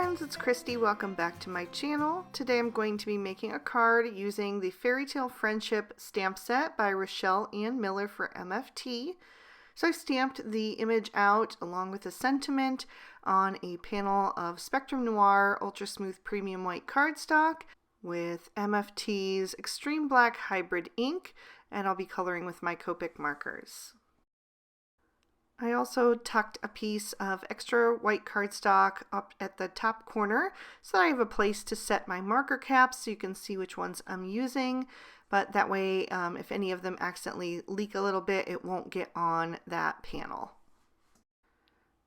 friends, it's Christy. Welcome back to my channel. Today I'm going to be making a card using the Fairy Tale Friendship stamp set by Rochelle Ann Miller for MFT. So I stamped the image out along with a sentiment on a panel of Spectrum Noir Ultra Smooth Premium White cardstock with MFT's Extreme Black Hybrid ink, and I'll be coloring with my Copic markers. I also tucked a piece of extra white cardstock up at the top corner so that I have a place to set my marker caps so you can see which ones I'm using. But that way, if any of them accidentally leak a little bit, it won't get on that panel.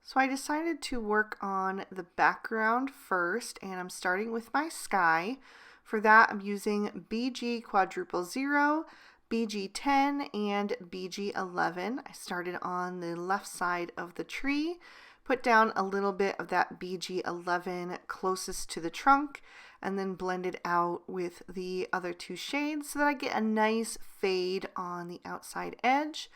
So I decided to work on the background first, and I'm starting with my sky. For that, I'm using BG Quadruple Zero, BG10 and BG11. I started on the left side of the tree, put down a little bit of that BG11 closest to the trunk, and then blended out with the other two shades so that I get a nice fade on the outside edge.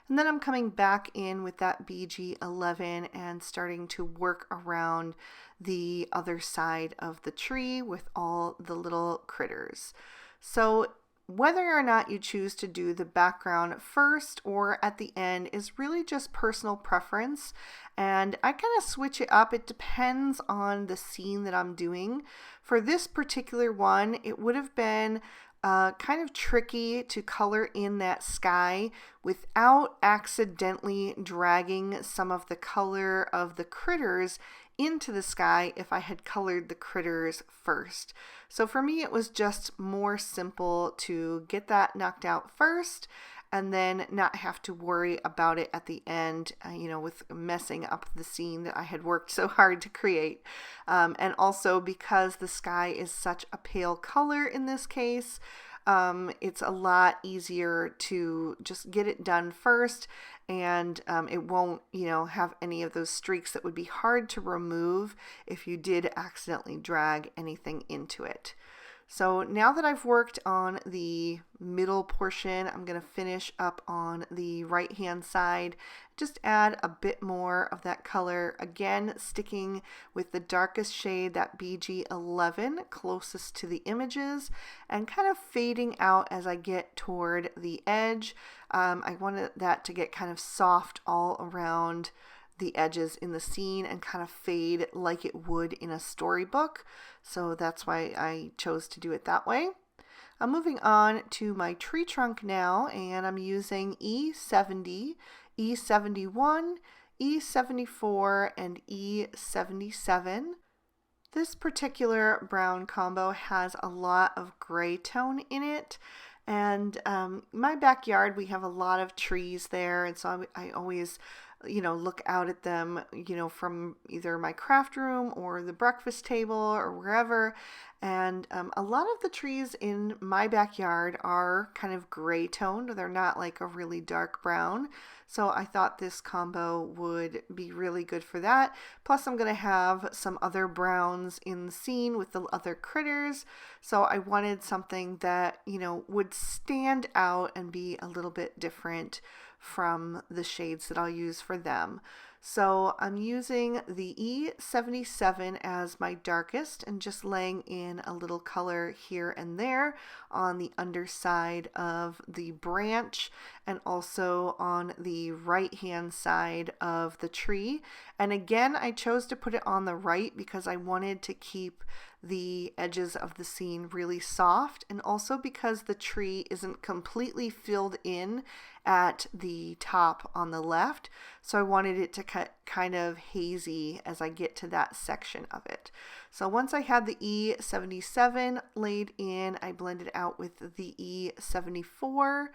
And then I'm coming back in with that BG11 and starting to work around the other side of the tree with all the little critters. So whether or not you choose to do the background first or at the end is really just personal preference, and I kind of switch it up. It depends on the scene that I'm doing. For this particular one, it would have been kind of tricky to color in that sky without accidentally dragging some of the color of the critters into the sky if I had colored the critters first. So for me, it was just more simple to get that knocked out first and then not have to worry about it at the end, with messing up the scene that I had worked so hard to create. And also because the sky is such a pale color in this case, it's a lot easier to just get it done first, and it won't, have any of those streaks that would be hard to remove if you did accidentally drag anything into it. So now that I've worked on the middle portion, I'm going to finish up on the right hand side. Just add a bit more of that color, again sticking with the darkest shade, that BG11 closest to the images, and kind of fading out as I get toward the edge. I wanted that to get kind of soft all around the edges in the scene and kind of fade like it would in a storybook. So that's why I chose to do it that way. I'm moving on to my tree trunk now, and I'm using E70, E71, E74, and E77. This particular brown combo has a lot of gray tone in it. And my backyard, we have a lot of trees there, and so I always look out at them, from either my craft room or the breakfast table or wherever. And a lot of the trees in my backyard are kind of gray toned. They're not like a really dark brown. So I thought this combo would be really good for that. Plus I'm going to have some other browns in the scene with the other critters. So I wanted something that, would stand out and be a little bit different from the shades that I'll use for them. So I'm using the E77 as my darkest and just laying in a little color here and there on the underside of the branch and also on the right hand side of the tree. And again, I chose to put it on the right because I wanted to keep the edges of the scene really soft, and also because the tree isn't completely filled in at the top on the left, so I wanted it to cut kind of hazy as I get to that section of it. So once I had the E77 laid in, I blended out with the E74.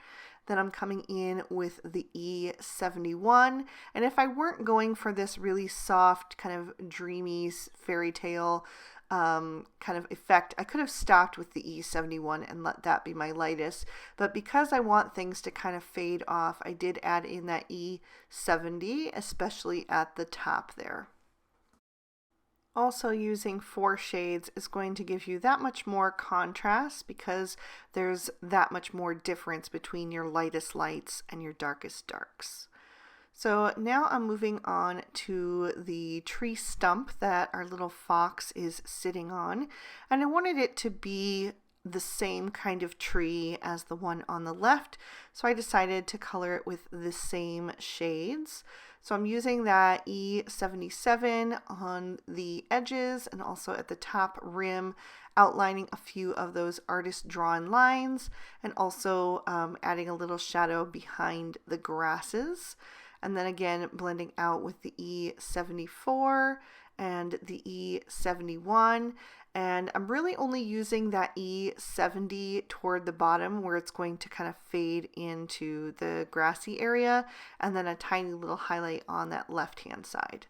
Then I'm coming in with the E71, and if I weren't going for this really soft kind of dreamy fairy tale kind of effect, I could have stopped with the E71 and let that be my lightest, but because I want things to kind of fade off, I did add in that E70, especially at the top there. Also, using 4 shades is going to give you that much more contrast because there's that much more difference between your lightest lights and your darkest darks. So now I'm moving on to the tree stump that our little fox is sitting on, and I wanted it to be the same kind of tree as the one on the left, so I decided to color it with the same shades. So I'm using that E77 on the edges and also at the top rim, outlining a few of those artist drawn lines, and also adding a little shadow behind the grasses. And then again, blending out with the E74 and the E71. And I'm really only using that E70 toward the bottom where it's going to kind of fade into the grassy area, and then a tiny little highlight on that left-hand side.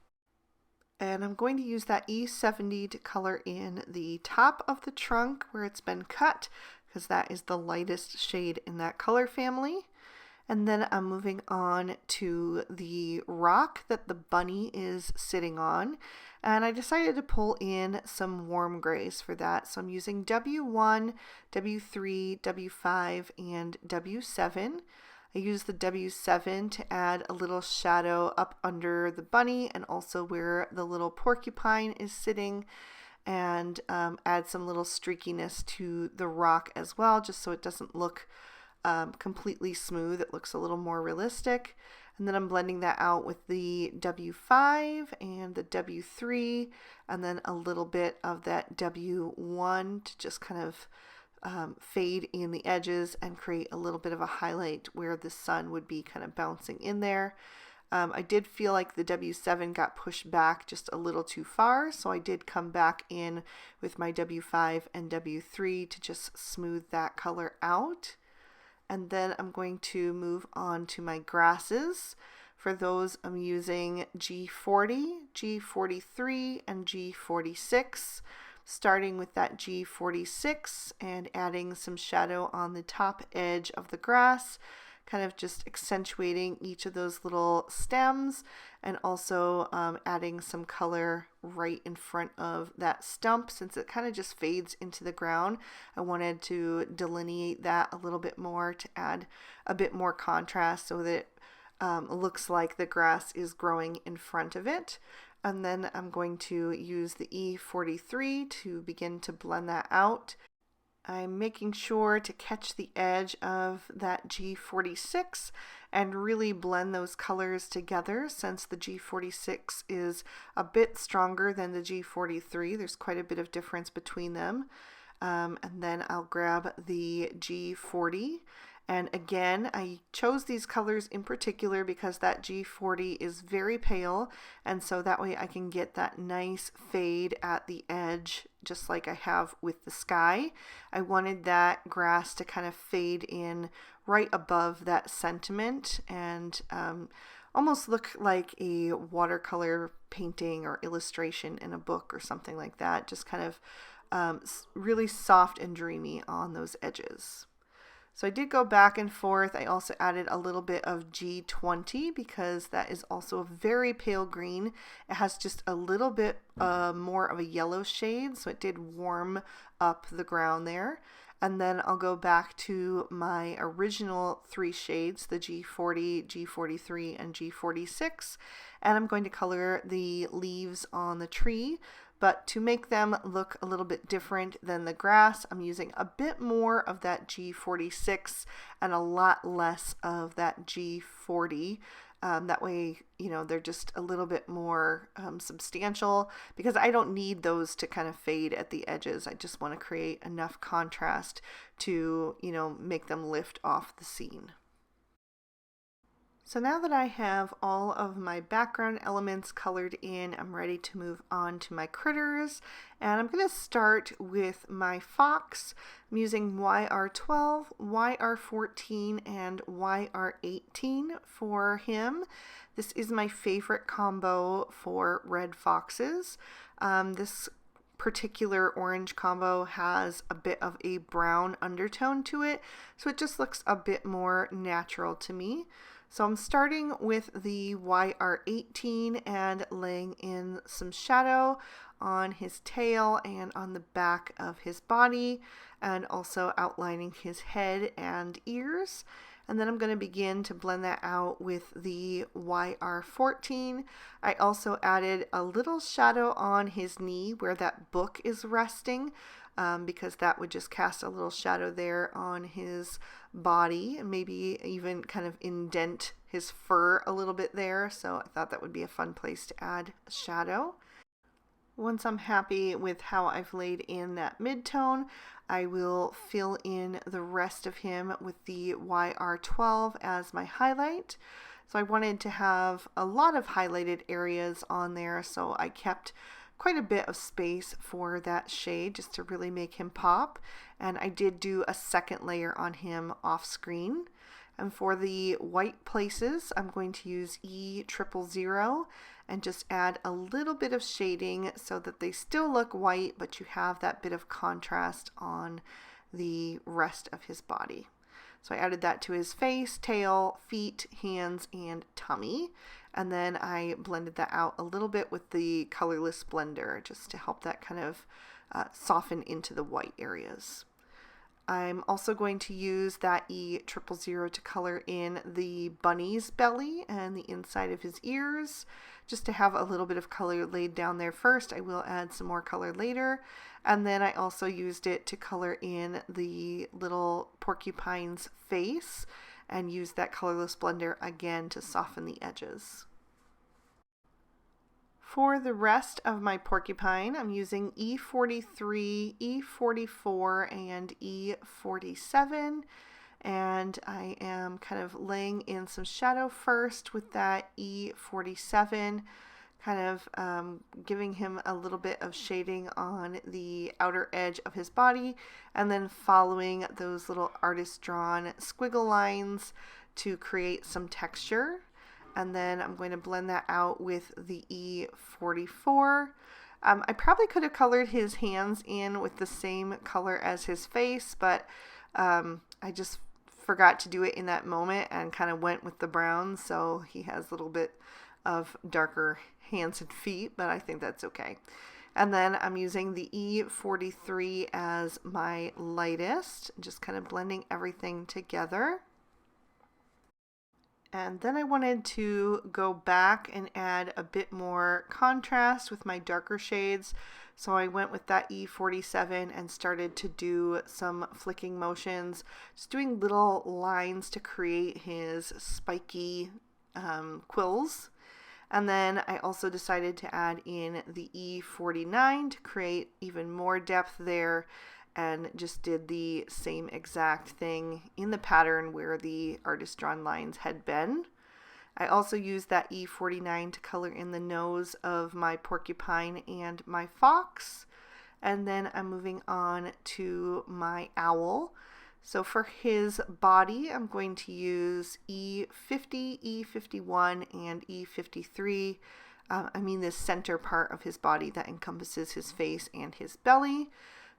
And I'm going to use that E70 to color in the top of the trunk where it's been cut, because that is the lightest shade in that color family. And then I'm moving on to the rock that the bunny is sitting on. And I decided to pull in some warm grays for that. So I'm using W1, W3, W5, and W7. I use the W7 to add a little shadow up under the bunny and also where the little porcupine is sitting, and add some little streakiness to the rock as well, just so it doesn't look completely smooth. It looks a little more realistic. And then I'm blending that out with the W5 and the W3, and then a little bit of that W1 to just kind of fade in the edges and create a little bit of a highlight where the sun would be kind of bouncing in there. I did feel like the W7 got pushed back just a little too far, so I did come back in with my W5 and W3 to just smooth that color out. And then I'm going to move on to my grasses. For those, I'm using G40, G43, and G46, starting with that G46 and adding some shadow on the top edge of the grass, kind of just accentuating each of those little stems, and also adding some color right in front of that stump. Since it kind of just fades into the ground, I wanted to delineate that a little bit more to add a bit more contrast so that it looks like the grass is growing in front of it. And then I'm going to use the E43 to begin to blend that out. I'm making sure to catch the edge of that G46 and really blend those colors together, since the G46 is a bit stronger than the G43. There's quite a bit of difference between them. And then I'll grab the G40. And again, I chose these colors in particular because that G40 is very pale, and so that way I can get that nice fade at the edge, just like I have with the sky. I wanted that grass to kind of fade in right above that sentiment and almost look like a watercolor painting or illustration in a book or something like that, just kind of really soft and dreamy on those edges. So I did go back and forth. I also added a little bit of G20 because that is also a very pale green. It has just a little bit more of a yellow shade, so it did warm up the ground there. And then I'll go back to my original three shades, the G40, G43, and G46, and I'm going to color the leaves on the tree. But to make them look a little bit different than the grass, I'm using a bit more of that G46 and a lot less of that G40. That way, you know, they're just a little bit more substantial, because I don't need those to kind of fade at the edges. I just want to create enough contrast to, you know, make them lift off the scene. So now that I have all of my background elements colored in, I'm ready to move on to my critters. And I'm going to start with my fox. I'm using YR12, YR14, and YR18 for him. This is my favorite combo for red foxes. This particular orange combo has a bit of a brown undertone to it, so it just looks a bit more natural to me. So I'm starting with the YR18 and laying in some shadow on his tail and on the back of his body, and also outlining his head and ears. And then I'm going to begin to blend that out with the YR14. I also added a little shadow on his knee where that book is resting, because that would just cast a little shadow there on his body and maybe even kind of indent his fur a little bit there. So I thought that would be a fun place to add a shadow. Once I'm happy with how I've laid in that mid-tone, I will fill in the rest of him with the YR12 as my highlight. So I wanted to have a lot of highlighted areas on there, so I kept quite a bit of space for that shade just to really make him pop. And I did do a second layer on him off screen. And for the white places, I'm going to use E000 and just add a little bit of shading so that they still look white, but you have that bit of contrast on the rest of his body. So I added that to his face, tail, feet, hands, and tummy. And then I blended that out a little bit with the colorless blender just to help that kind of soften into the white areas. I'm also going to use that E000 to color in the bunny's belly and the inside of his ears, just to have a little bit of color laid down there first. I will add some more color later. And then I also used it to color in the little porcupine's face and use that colorless blender again to soften the edges. For the rest of my porcupine, I'm using E43, E44, and E47, and I am kind of laying in some shadow first with that E47, kind of giving him a little bit of shading on the outer edge of his body, and then following those little artist-drawn squiggle lines to create some texture. And then I'm going to blend that out with the E44. I probably could have colored his hands in with the same color as his face, but I just forgot to do it in that moment and kind of went with the brown, so he has a little bit of darker hands and feet, but I think that's okay. And then I'm using the E43 as my lightest, just kind of blending everything together. And then I wanted to go back and add a bit more contrast with my darker shades. So I went with that E47 and started to do some flicking motions, just doing little lines to create his spiky quills. And then I also decided to add in the E49 to create even more depth there, and just did the same exact thing in the pattern where the artist drawn lines had been. I also used that E49 to color in the nose of my porcupine and my fox. And then I'm moving on to my owl. So for his body, I'm going to use E50, E51, and E53. I mean this center part of his body that encompasses his face and his belly.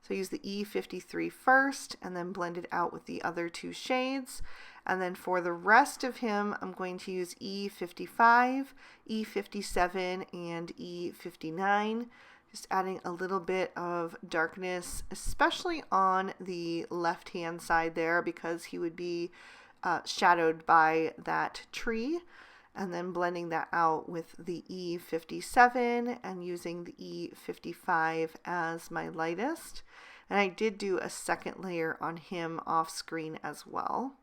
So use the E53 first and then blend it out with the other two shades. And then for the rest of him, I'm going to use E55, E57, and E59. Just adding a little bit of darkness, especially on the left-hand side there, because he would be shadowed by that tree. And then blending that out with the E57 and using the E55 as my lightest. And I did do a second layer on him off screen as well.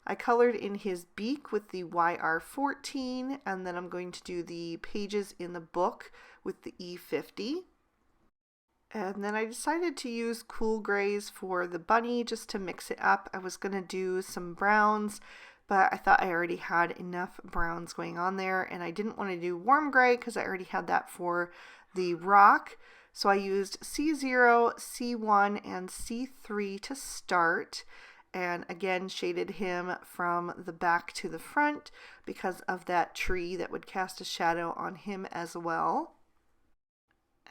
I colored in his beak with the YR14, and then I'm going to do the pages in the book with the E50. And then I decided to use cool grays for the bunny just to mix it up. I was going to do some browns, but I thought I already had enough browns going on there, and I didn't want to do warm gray because I already had that for the rock. So I used C0, C1, and C3 to start, and again shaded him from the back to the front because of that tree that would cast a shadow on him as well.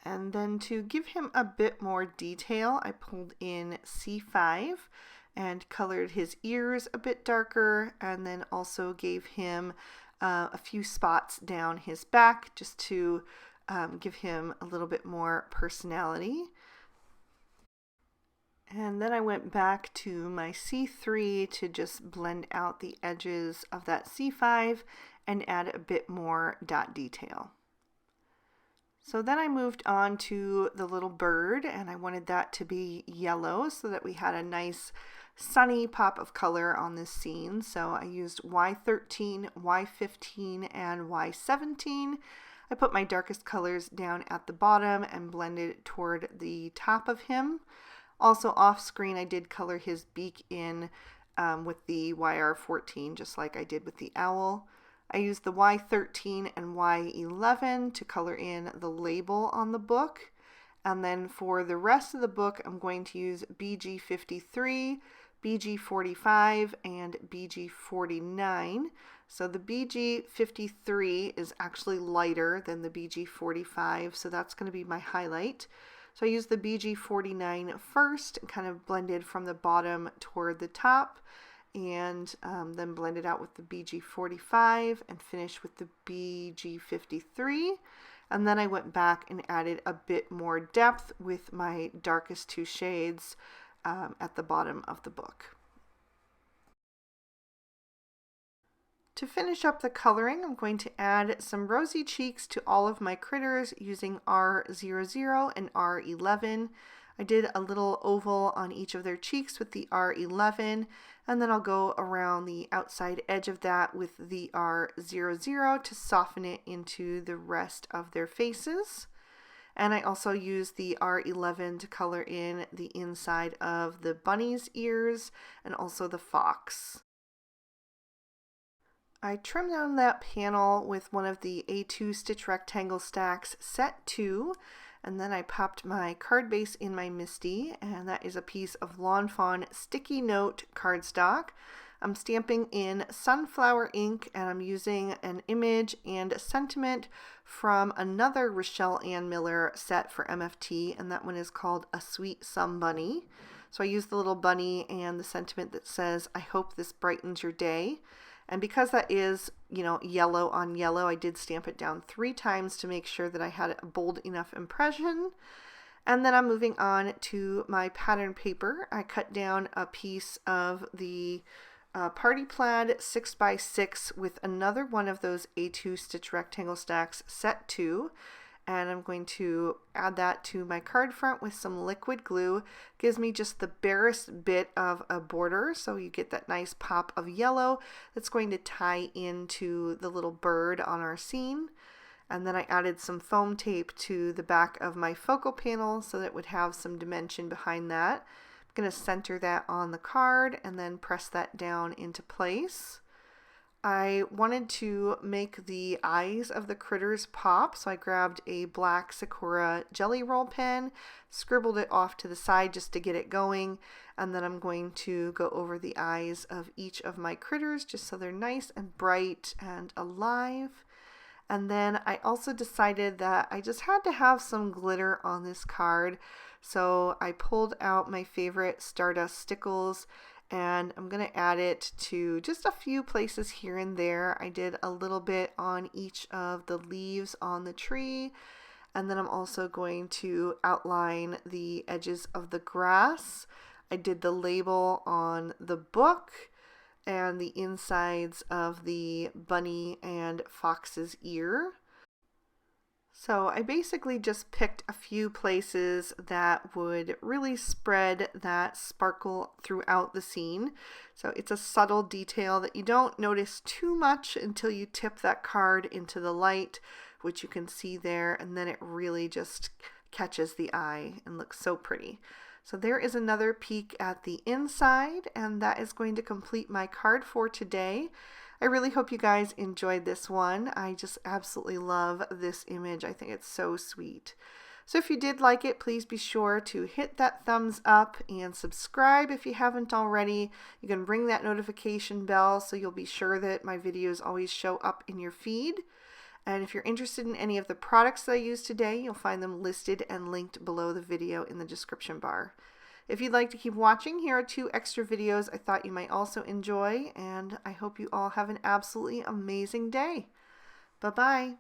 And then to give him a bit more detail, I pulled in C5 and colored his ears a bit darker, and then also gave him a few spots down his back just to give him a little bit more personality. And then I went back to my C3 to just blend out the edges of that C5 and add a bit more dot detail. So then I moved on to the little bird, and I wanted that to be yellow so that we had a nice sunny pop of color on this scene. So I used Y13, Y15, and Y17. I put my darkest colors down at the bottom and blended toward the top of him. Also off screen, I did color his beak in with the YR14, just like I did with the owl. I used the Y13 and Y11 to color in the label on the book. And then for the rest of the book, I'm going to use BG53, BG45, and BG49. So the BG53 is actually lighter than the BG45, so that's going to be my highlight. So I used the BG49 first and kind of blended from the bottom toward the top, and then blended out with the BG45 and finished with the BG53. And then I went back and added a bit more depth with my darkest two shades at the bottom of the book. To finish up the coloring, I'm going to add some rosy cheeks to all of my critters using R00 and R11. I did a little oval on each of their cheeks with the R11, and then I'll go around the outside edge of that with the R00 to soften it into the rest of their faces. And I also used the R11 to color in the inside of the bunny's ears and also the fox. I trimmed down that panel with one of the A2 Stitch Rectangle Stacks Set 2, and then I popped my card base in my MISTI, and that is a piece of Lawn Fawn Sticky Note cardstock. I'm stamping in sunflower ink, and I'm using an image and a sentiment from another Rochelle Ann Miller set for MFT, and that one is called A Sweet Some Bunny. So I used the little bunny and the sentiment that says, "I hope this brightens your day." And because that is, yellow on yellow, I did stamp it down 3 times to make sure that I had a bold enough impression. And then I'm moving on to my pattern paper. I cut down a piece of the Party Plaid 6x6 with another one of those A2 Stitch Rectangle Stacks Set 2. And I'm going to add that to my card front with some liquid glue. Gives me just the barest bit of a border, so you get that nice pop of yellow that's going to tie into the little bird on our scene. And then I added some foam tape to the back of my focal panel so that it would have some dimension behind that. I'm going to center that on the card and then press that down into place. I wanted to make the eyes of the critters pop, so I grabbed a black Sakura jelly roll pen, scribbled it off to the side just to get it going, and then I'm going to go over the eyes of each of my critters just so they're nice and bright and alive. And then I also decided that I just had to have some glitter on this card, so I pulled out my favorite Stardust Stickles, and I'm going to add it to just a few places here and there. I did a little bit on each of the leaves on the tree, and then I'm also going to outline the edges of the grass. I did the label on the book and the insides of the bunny and fox's ear. So I basically just picked a few places that would really spread that sparkle throughout the scene. So it's a subtle detail that you don't notice too much until you tip that card into the light, which you can see there, and then it really just catches the eye and looks so pretty. So there is another peek at the inside, and that is going to complete my card for today. I really hope you guys enjoyed this one. I just absolutely love this image. I think it's so sweet. So if you did like it, please be sure to hit that thumbs up and subscribe if you haven't already. You can ring that notification bell so you'll be sure that my videos always show up in your feed. And if you're interested in any of the products that I used today, you'll find them listed and linked below the video in the description bar. If you'd like to keep watching, here are 2 extra videos I thought you might also enjoy, and I hope you all have an absolutely amazing day. Bye-bye.